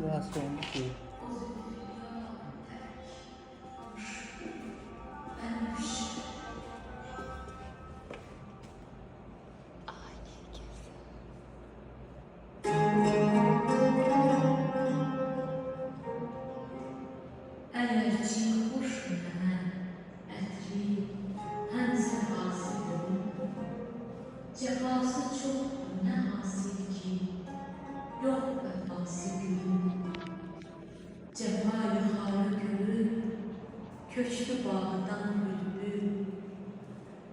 Biraz sonra değil. Əgərçi xoş mənən ətri, həm səfası gülün, cəfası çoxdur nə hasil ki, yox vəfası gülün. Cəfa yuxarı görür, köçdü bağdan bülbül,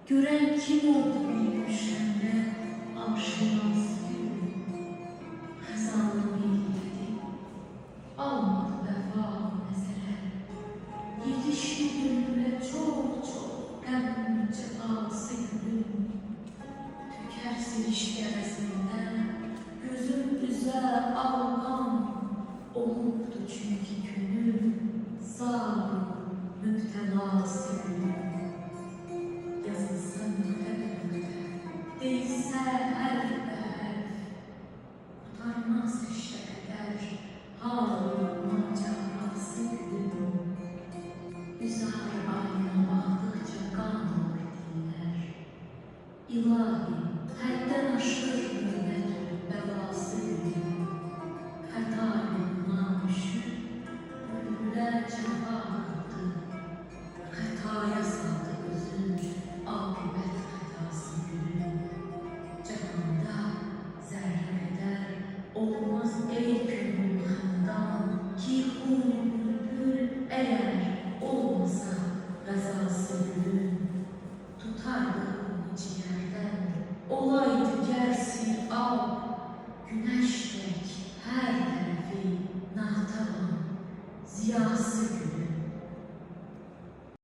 görən kim oldu bilmişəndə aşinası gülün. Xəzanlı milleti, almadı vəfa nəzərə, yetişdi gönlüme çok qəm cəfası gülün. Tükər sirişkə